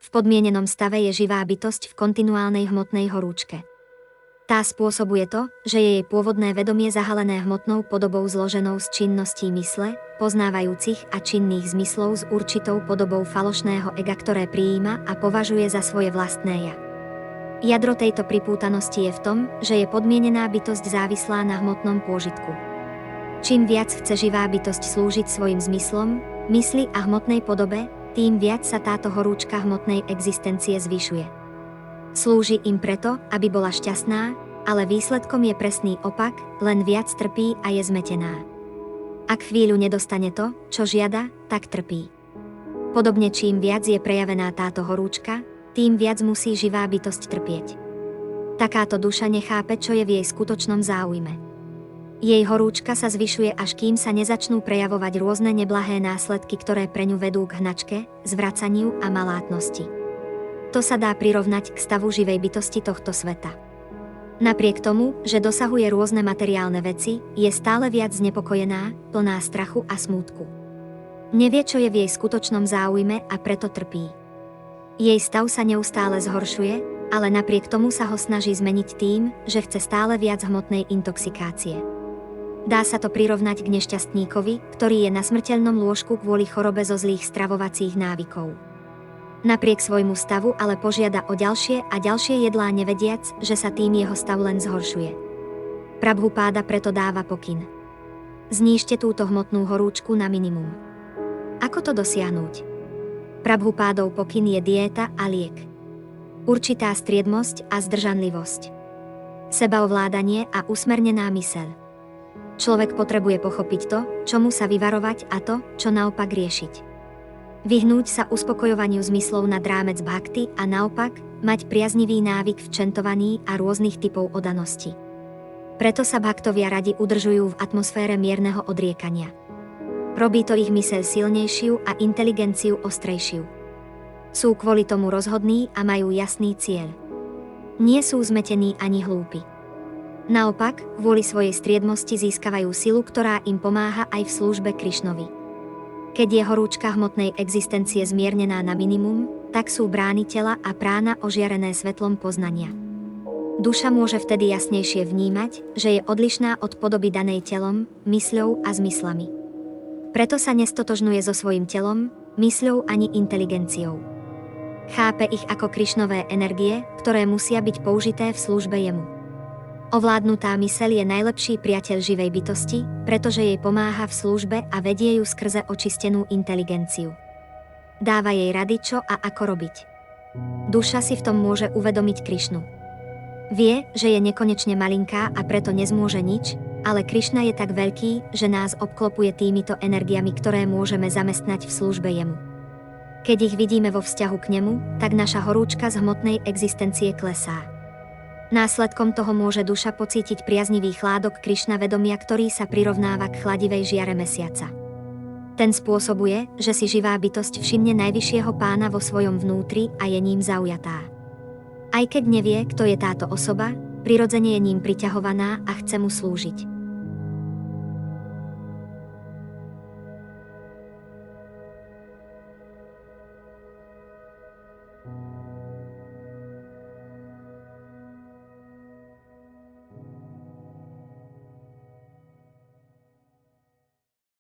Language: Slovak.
V podmienenom stave je živá bytosť v kontinuálnej hmotnej horúčke. Tá spôsobuje to, že je jej pôvodné vedomie zahalené hmotnou podobou zloženou z činností mysle, poznávajúcich a činných zmyslov s určitou podobou falošného ega, ktoré prijíma a považuje za svoje vlastné ja. Jadro tejto pripútanosti je v tom, že je podmienená bytosť závislá na hmotnom pôžitku. Čím viac chce živá bytosť slúžiť svojim zmyslom, mysli a hmotnej podobe, tým viac sa táto horúčka hmotnej existencie zvyšuje. Slúži im preto, aby bola šťastná, ale výsledkom je presný opak, len viac trpí a je zmetená. Ak chvíľu nedostane to, čo žiada, tak trpí. Podobne čím viac je prejavená táto horúčka, tým viac musí živá bytosť trpieť. Takáto duša nechápe, čo je v jej skutočnom záujme. Jej horúčka sa zvyšuje, až kým sa nezačnú prejavovať rôzne neblahé následky, ktoré preňu vedú k hnačke, zvracaniu a malátnosti. To sa dá prirovnať k stavu živej bytosti tohto sveta. Napriek tomu, že dosahuje rôzne materiálne veci, je stále viac znepokojená, plná strachu a smútku. Nevie, čo je v jej skutočnom záujme a preto trpí. Jej stav sa neustále zhoršuje, ale napriek tomu sa ho snaží zmeniť tým, že chce stále viac hmotnej intoxikácie. Dá sa to prirovnať k nešťastníkovi, ktorý je na smrteľnom lôžku kvôli chorobe zo zlých stravovacích návykov. Napriek svojmu stavu ale požiada o ďalšie a ďalšie jedlá, nevediac, že sa tým jeho stav len zhoršuje. Prabhupáda preto dáva pokyn. Znížte túto hmotnú horúčku na minimum. Ako to dosiahnuť? Prabhupádov pokyn je diéta a liek. Určitá striedmosť a zdržanlivosť. Sebaovládanie a usmernená myseľ. Človek potrebuje pochopiť to, čomu sa vyvarovať, a to, čo naopak riešiť. Vyhnúť sa uspokojovaniu zmyslov nad rámec bhakti a naopak, mať priaznivý návyk v čentovaní a rôznych typov oddanosti. Preto sa bhaktovia radi udržujú v atmosfére mierneho odriekania. Robí to ich myseľ silnejšiu a inteligenciu ostrejšiu. Sú kvôli tomu rozhodní a majú jasný cieľ. Nie sú zmetení ani hlúpi. Naopak, kvôli svojej striedmosti získavajú silu, ktorá im pomáha aj v službe Krišnovi. Keď je horúčka hmotnej existencie zmiernená na minimum, tak sú brány tela a prána ožiarené svetlom poznania. Duša môže vtedy jasnejšie vnímať, že je odlišná od podoby danej telom, mysľou a zmyslami. Preto sa nestotožňuje so svojím telom, mysľou ani inteligenciou. Chápe ich ako Krišnové energie, ktoré musia byť použité v službe jemu. Ovládnutá myseľ je najlepší priateľ živej bytosti, pretože jej pomáha v službe a vedie ju skrze očistenú inteligenciu. Dáva jej rady, čo a ako robiť. Duša si v tom môže uvedomiť Krišnu. Vie, že je nekonečne malinká a preto nezmôže nič, ale Krišna je tak veľký, že nás obklopuje týmito energiami, ktoré môžeme zamestnať v službe jemu. Keď ich vidíme vo vzťahu k nemu, tak naša horúčka z hmotnej existencie klesá. Následkom toho môže duša pocítiť priaznivý chládok Krišna vedomia, ktorý sa prirovnáva k chladivej žiare mesiaca. Ten spôsobuje, že si živá bytosť všimne najvyššieho pána vo svojom vnútri a je ním zaujatá. Aj keď nevie, kto je táto osoba, prirodzene je ním priťahovaná a chce mu slúžiť.